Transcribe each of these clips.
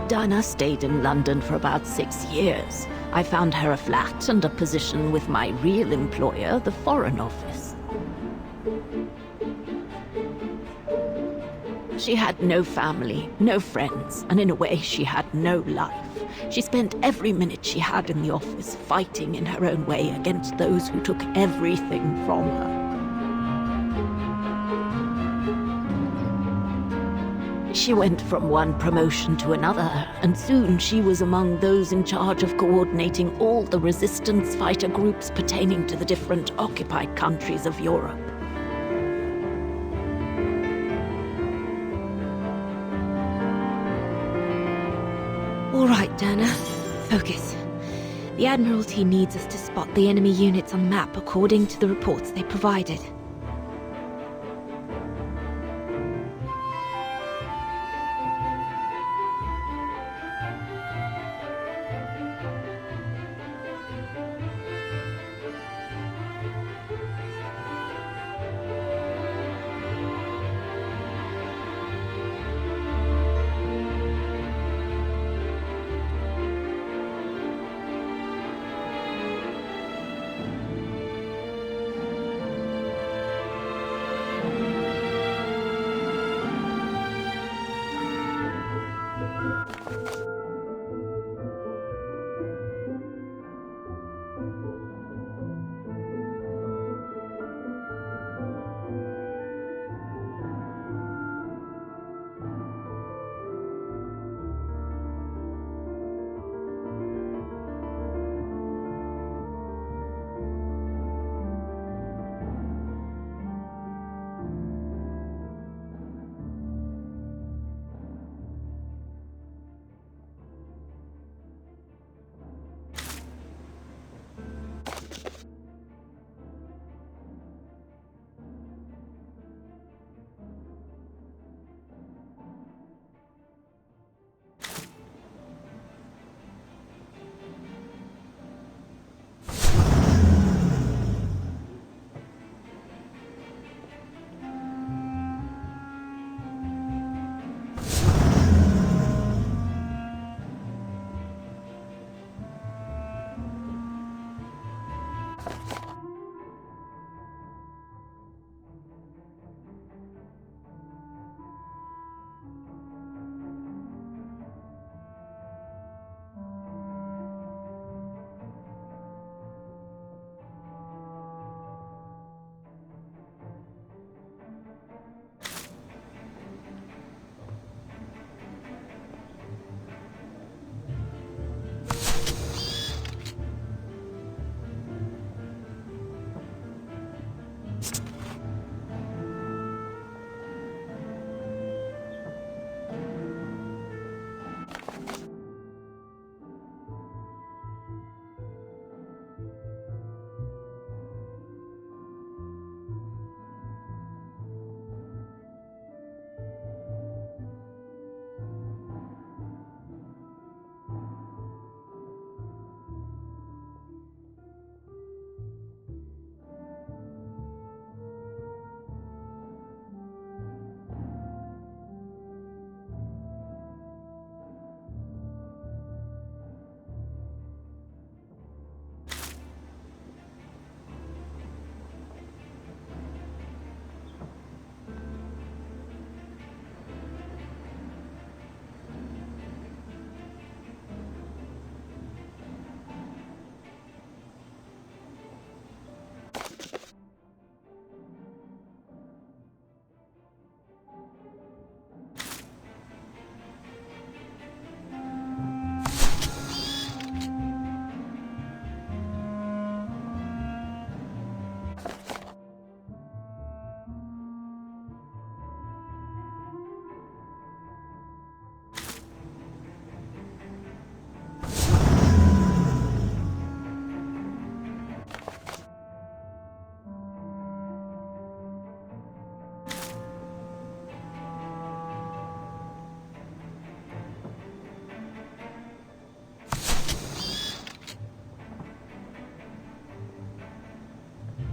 Dinah stayed in London for about 6 years. I found her a flat and a position with my real employer, the Foreign Office. She had no family, no friends, and in a way she had no life. She spent every minute she had in the office fighting in her own way against those who took everything from her. She went from one promotion to another, and soon she was among those in charge of coordinating all the resistance fighter groups pertaining to the different occupied countries of Europe. All right, Dana. Focus. The Admiralty needs us to spot the enemy units on the map according to the reports they provided.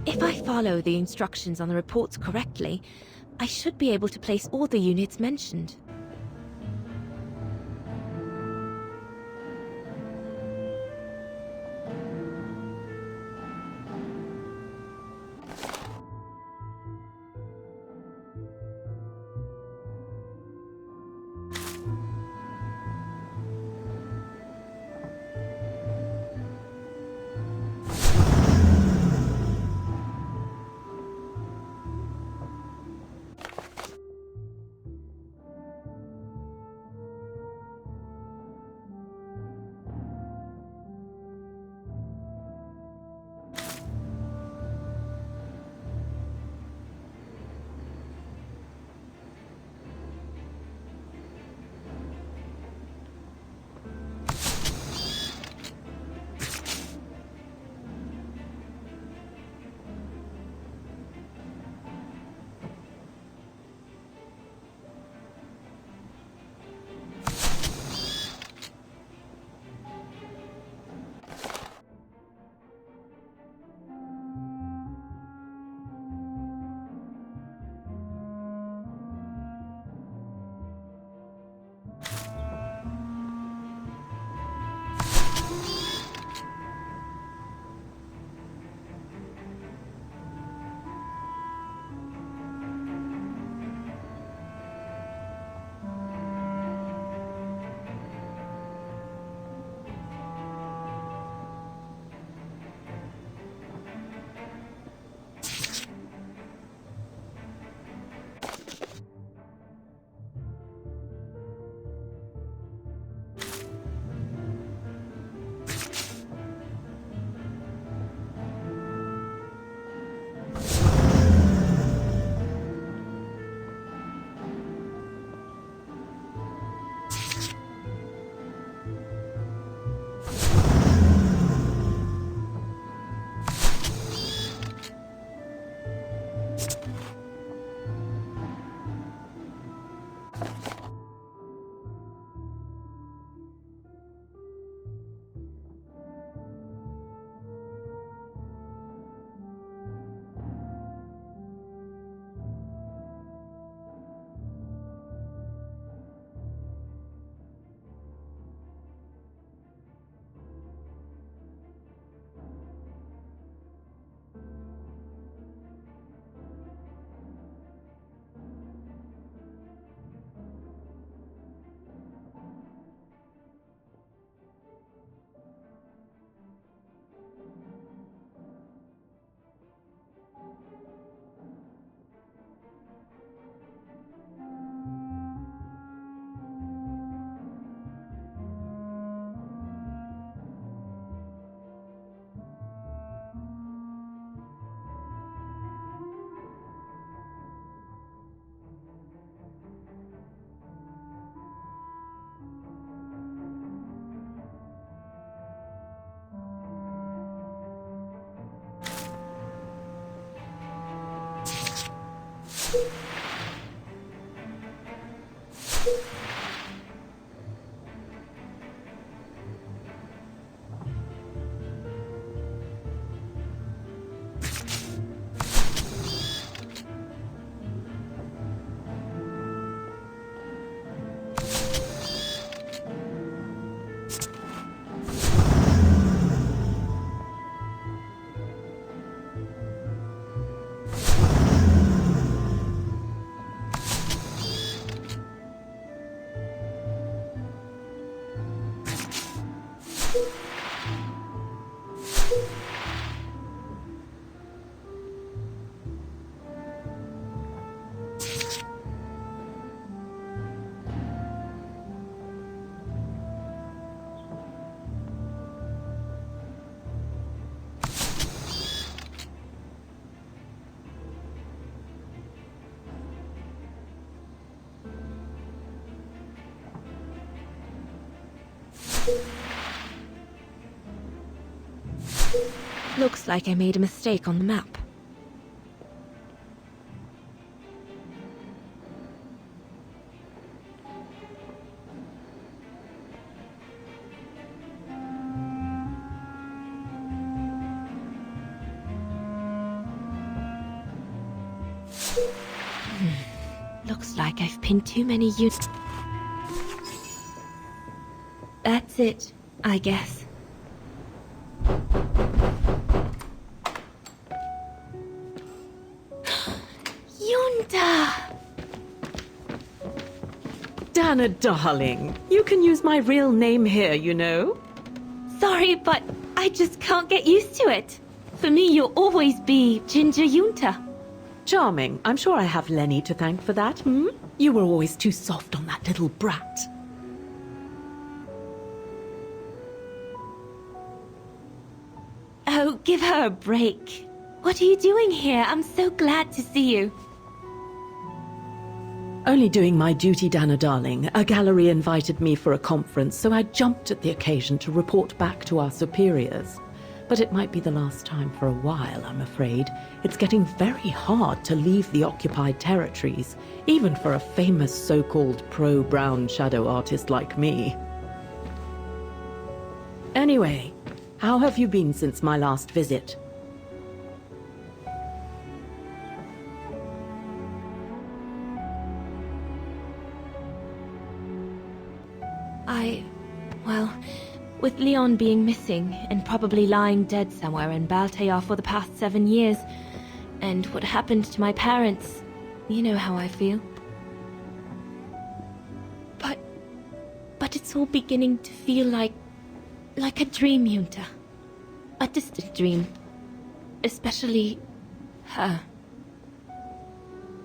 If I follow the instructions on the reports correctly, I should be able to place all the units mentioned. Looks like I made a mistake on the map. Looks like I've pinned too many units. That's it, I guess. Yunta! Dana, darling, you can use my real name here, you know. Sorry, but I just can't get used to it. For me, you'll always be Ginger Yunta. Charming. I'm sure I have Lenny to thank for that, hmm? You were always too soft on that little brat. Oh, give her a break. What are you doing here? I'm so glad to see you. Only doing my duty, Dana, darling. A gallery invited me for a conference, so I jumped at the occasion to report back to our superiors. But it might be the last time for a while, I'm afraid. It's getting very hard to leave the occupied territories, even for a famous so-called pro-brown shadow artist like me. Anyway, how have you been since my last visit? Well, with Leon being missing and probably lying dead somewhere in Baltear for the past 7 years, and what happened to my parents, you know how I feel. But it's all beginning to feel like a dream, Yunta. A distant dream. Especially her.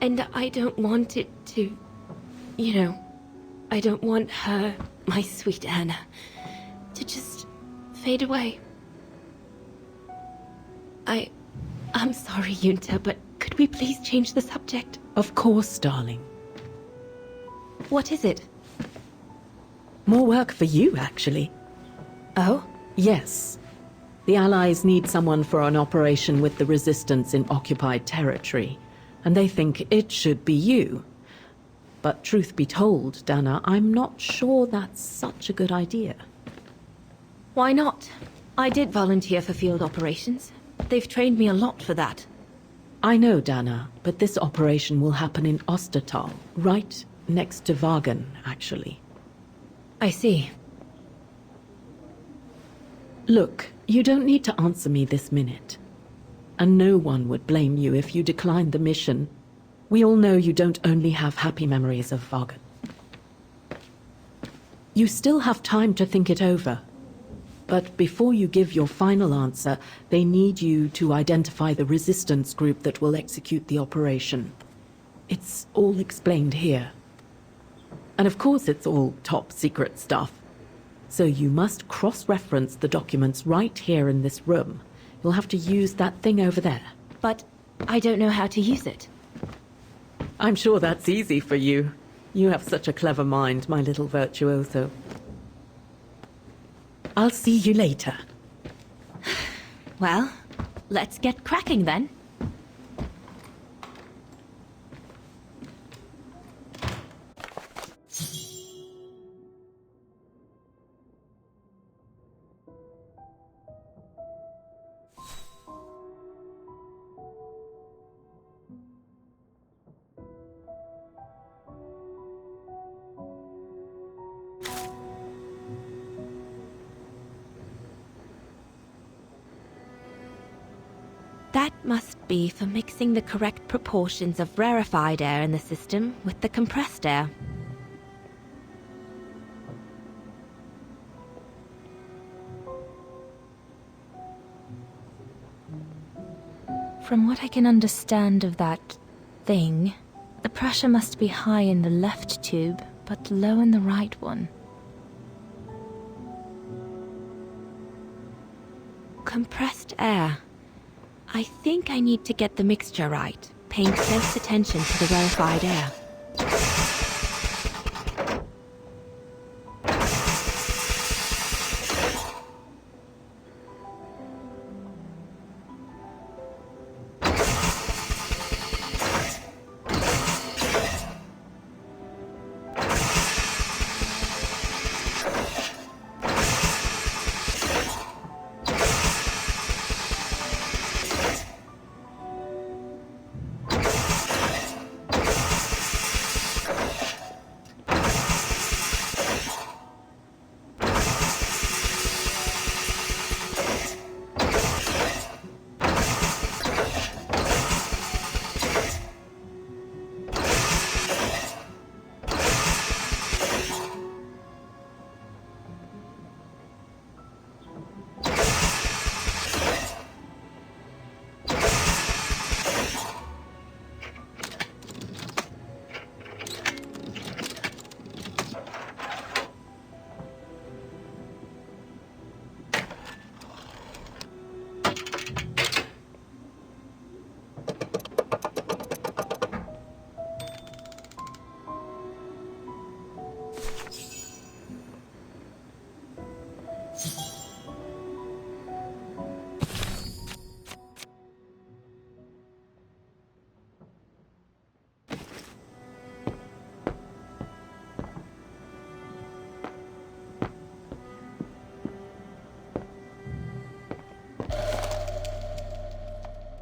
And I don't want it to, I don't want her, my sweet Anna, to just fade away. I'm sorry, Yunta, but could we please change the subject? Of course, darling. What is it? More work for you, actually. Oh? Yes. The Allies need someone for an operation with the Resistance in occupied territory, and they think it should be you. But truth be told, Dana, I'm not sure that's such a good idea. Why not? I did volunteer for field operations. They've trained me a lot for that. I know, Dana, but this operation will happen in Ostertal, right next to Vagen, actually. I see. Look, you don't need to answer me this minute. And no one would blame you if you declined the mission. We all know you don't only have happy memories of Vagen. You still have time to think it over. But before you give your final answer, they need you to identify the resistance group that will execute the operation. It's all explained here. And of course it's all top secret stuff. So you must cross-reference the documents right here in this room. You'll have to use that thing over there. But I don't know how to use it. I'm sure that's easy for you. You have such a clever mind, my little virtuoso. I'll see you later. Well, let's get cracking then. That must be for mixing the correct proportions of rarefied air in the system with the compressed air. From what I can understand of that thing, the pressure must be high in the left tube, but low in the right one. Compressed air. I think I need to get the mixture right, paying close attention to the rarefied air.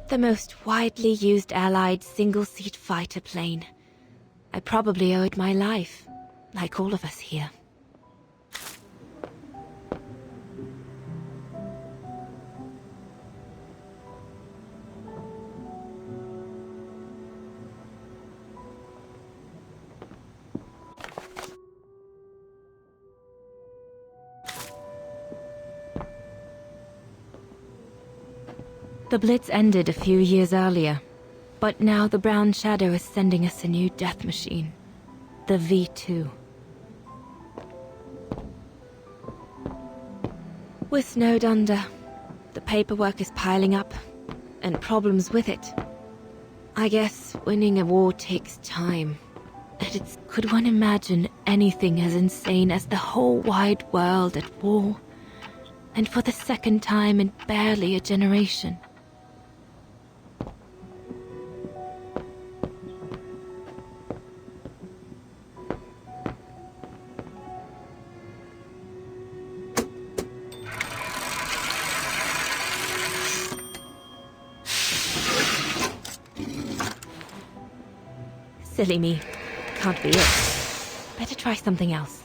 The most widely used Allied single-seat fighter plane. I probably owe it my life, like all of us here. The Blitz ended a few years earlier, but now the Brown Shadow is sending us a new death machine, the V2. We're snowed under. The paperwork is piling up, and problems with it. I guess winning a war takes time, and could one imagine anything as insane as the whole wide world at war, and for the second time in barely a generation? Silly me. Can't be it. Better try something else.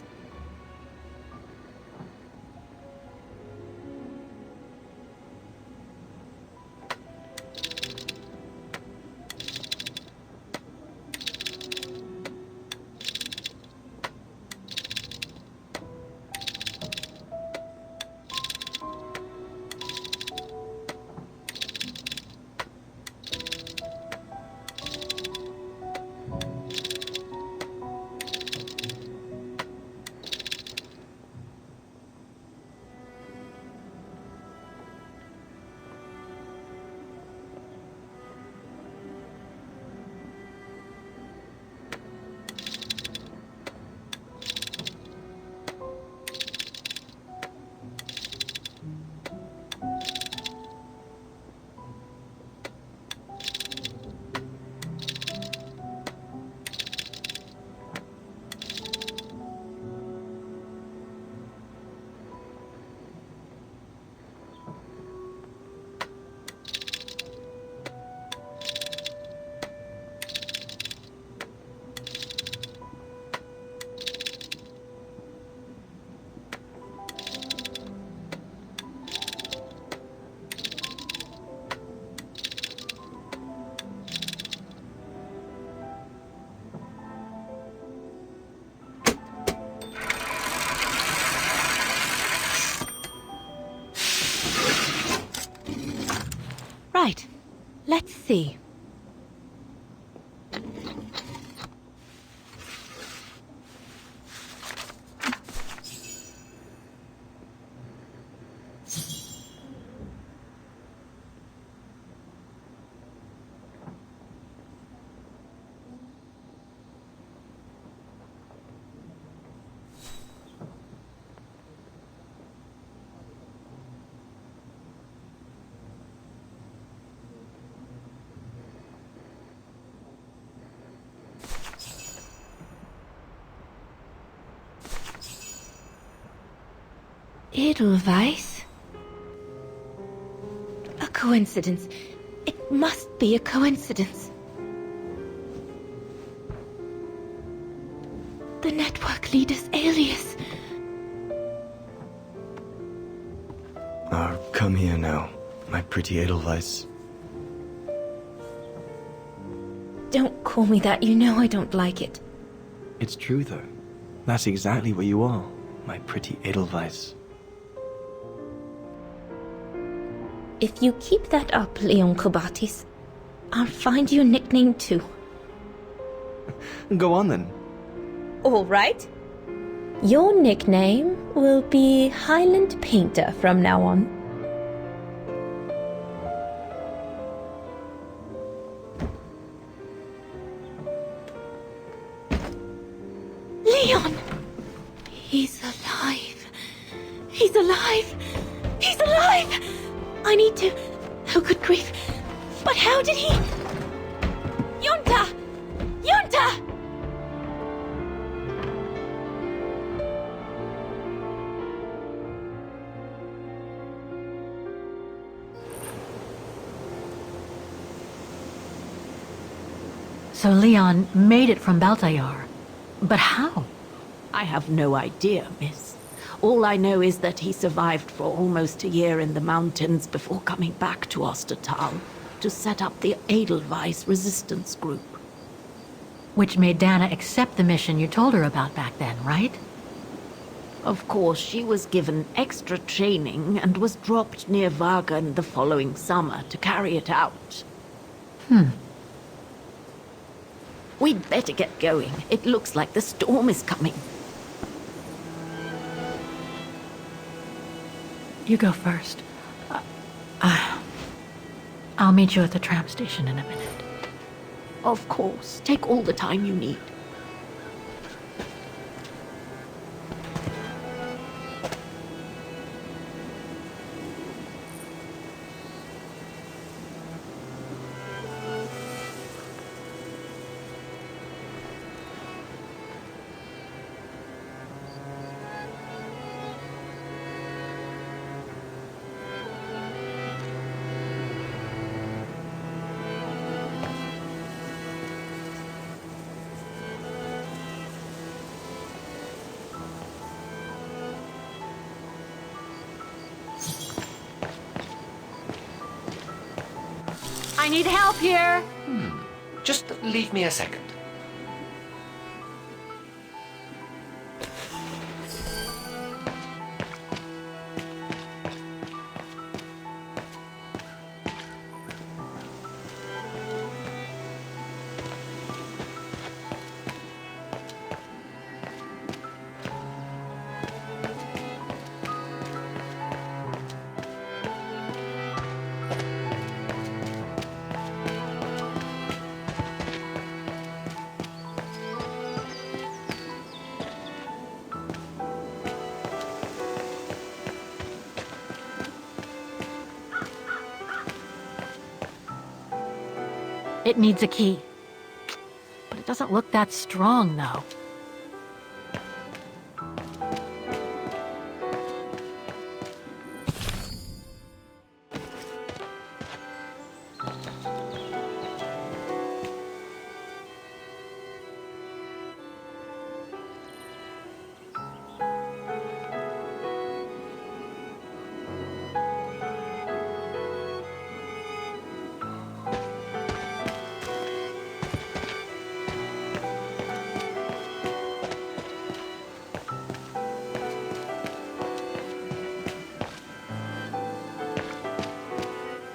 Let's see. Edelweiss? A coincidence. It must be a coincidence. The network leader's alias. Come here now, my pretty Edelweiss. Don't call me that, you know I don't like it. It's true, though. That's exactly what you are, my pretty Edelweiss. If you keep that up, Leon Kobatis, I'll find you a nickname too. Go on, then. All right. Your nickname will be Highland Painter from now on. Leon! He's alive. He's alive. He's alive! I need to... Oh, good grief. But how did he... Yunta! Yunta! So Leon made it from Baltayar. But how? I have no idea, miss. All I know is that he survived for almost a year in the mountains before coming back to Ostertal to set up the Edelweiss resistance group. Which made Dana accept the mission you told her about back then, right? Of course, she was given extra training and was dropped near Vagan the following summer to carry it out. We'd better get going. It looks like the storm is coming. You go first. I'll meet you at the tram station in a minute. Of course. Take all the time you need. I need help here! Just leave me a second. It needs a key. But it doesn't look that strong, though.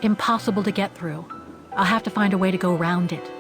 Impossible to get through. I'll have to find a way to go around it.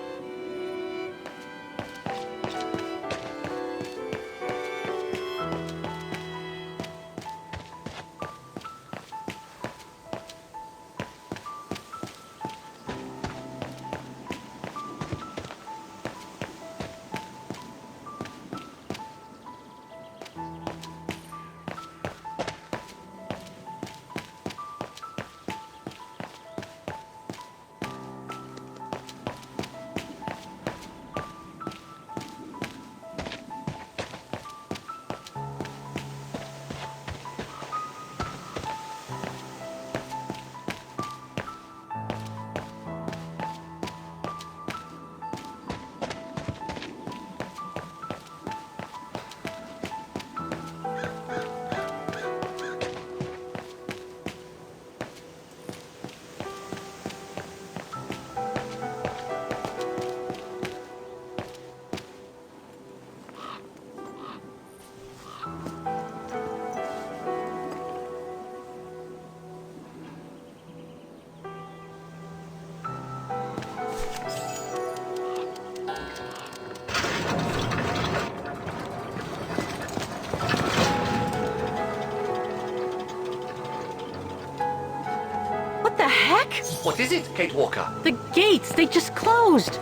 What the heck? What is it, Kate Walker? The gates, they just closed.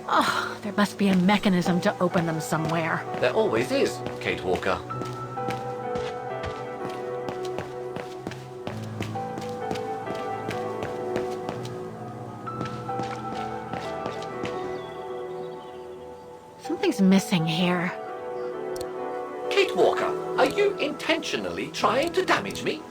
Oh, there must be a mechanism to open them somewhere. There always is, Kate Walker. Something's missing here. Kate Walker, are you intentionally trying to damage me?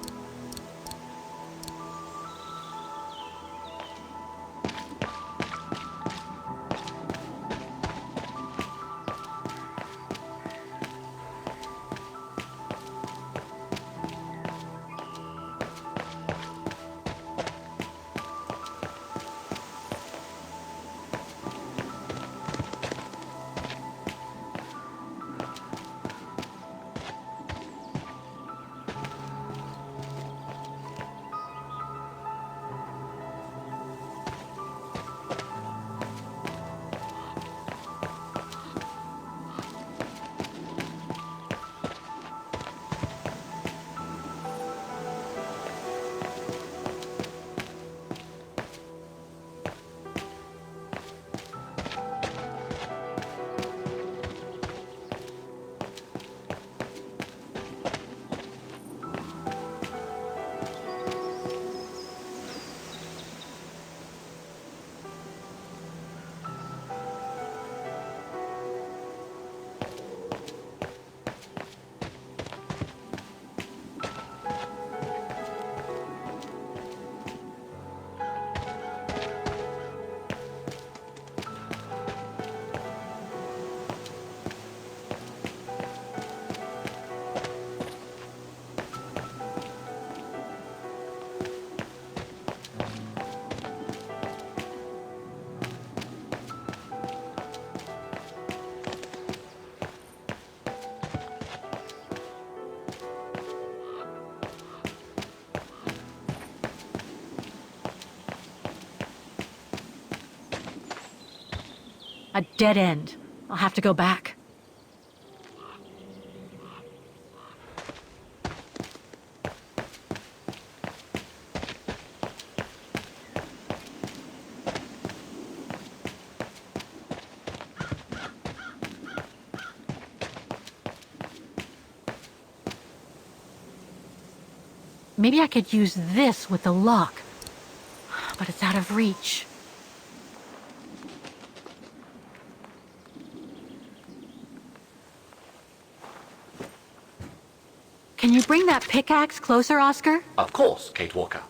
A dead end. I'll have to go back. Maybe I could use this with the lock, but it's out of reach. Can you bring that pickaxe closer, Oscar? Of course, Kate Walker.